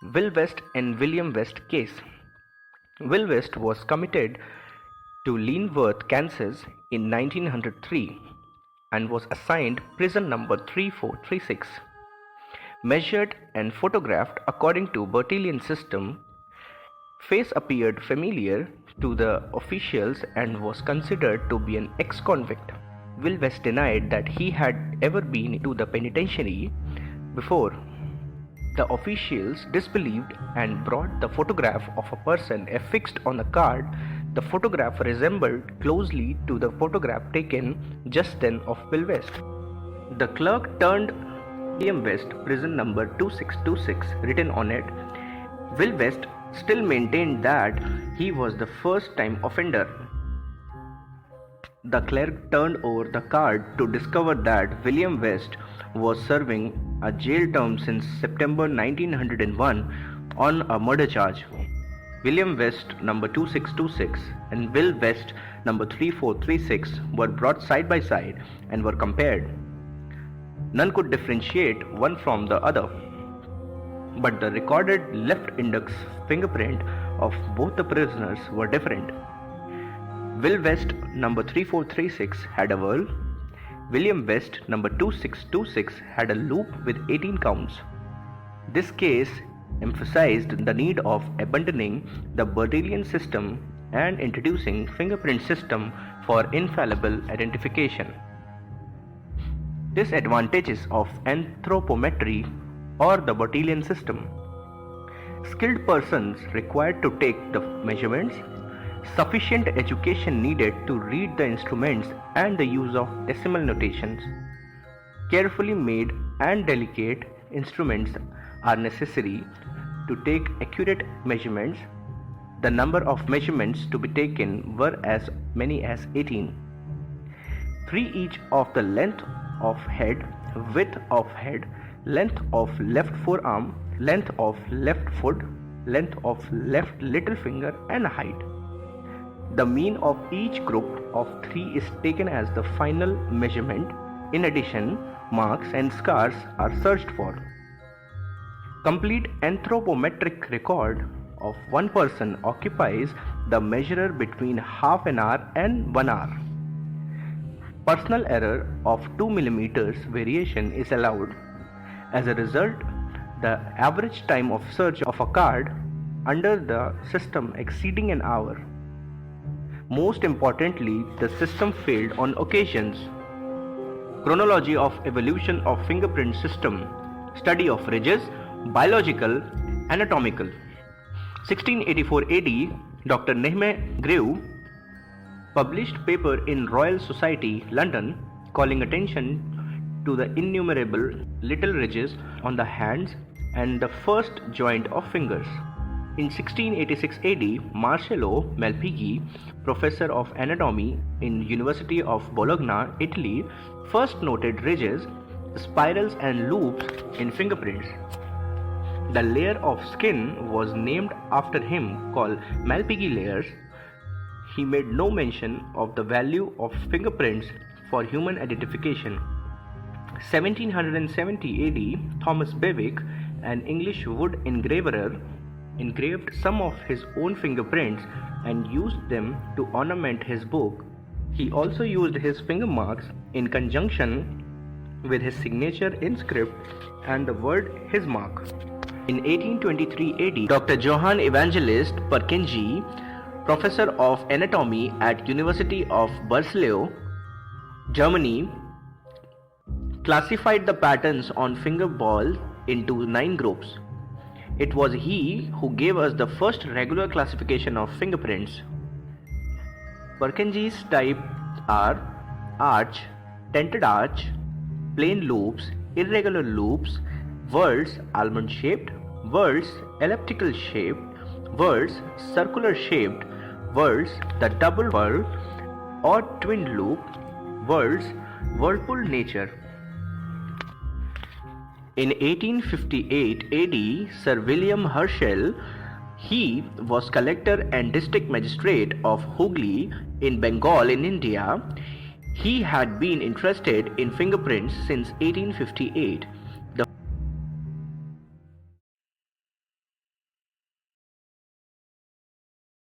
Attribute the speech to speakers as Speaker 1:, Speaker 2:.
Speaker 1: Will West and William West case. Will West was committed to Leavenworth, Kansas in 1903 and was assigned prison number 3436. Measured and photographed according to Botelian system, face appeared familiar to the officials and was considered to be an ex-convict. Will West denied that he had ever been to the penitentiary before. The officials disbelieved and brought the photograph of a person affixed on a card. The photograph resembled closely to the photograph taken just then of Will West. The clerk turned William West, prison number 2626, written on it. Will West still maintained that he was the first-time offender. The clerk turned over the card to discover that William West was serving a jail term since September 1901 on a murder charge. William West number 2626 and Will West number 3436 were brought side by side and were compared. None could differentiate one from the other, but the recorded left index fingerprint of both the prisoners were different. Will West number 3436 had a whirl. William West number 2626 had a loop with 18 counts. This case emphasized the need of abandoning the Botelian system and introducing fingerprint system for infallible identification. Disadvantages of Anthropometry or the Botelian system. Skilled persons required to take the measurements, sufficient education needed to read the instruments and the use of decimal notations. Carefully made and delicate instruments are necessary to take accurate measurements. The number of measurements to be taken were as many as 18. 3 each of the length of head, width of head, length of left forearm, length of left foot, length of left little finger and height. The mean of each group of 3 is taken as the final measurement. In addition, marks and scars are searched for. Complete anthropometric record of one person occupies the measurer between half an hour and 1 hour. Personal error of 2 mm variation is allowed. As a result, the average time of search of a card under the system exceeding an hour. Most importantly, the system failed on occasions. Chronology of evolution of fingerprint system. Study of ridges, biological, anatomical. 1684 AD, Dr. Nehemiah Grew published paper in Royal Society, London, calling attention to the innumerable little ridges on the hands and the first joint of fingers. In 1686 AD, Marcello Malpighi, professor of anatomy in University of Bologna, Italy, first noted ridges, spirals and loops in fingerprints. The layer of skin was named after him, called Malpighi layers. He made no mention of the value of fingerprints for human identification. 1770 AD, Thomas Bewick, an English wood engraver, engraved some of his own fingerprints and used them to ornament his book. He also used his finger marks in conjunction with his signature in script and the word his mark. In 1823 AD, Dr. Johann Evangelist Perkenji, professor of anatomy at University of Breslau, Germany, classified the patterns on finger ball into 9 groups. It was he who gave us the first regular classification of fingerprints. Perkenji's types are arch, tented arch, plain loops, irregular loops, whorls almond shaped, whorls elliptical shaped, whorls circular shaped, whorls the double whorl or twin loop, whorls whirlpool nature. In 1858 AD, Sir William Herschel, he was collector and district magistrate of Hooghly in Bengal in India. He had been interested in fingerprints since 1858.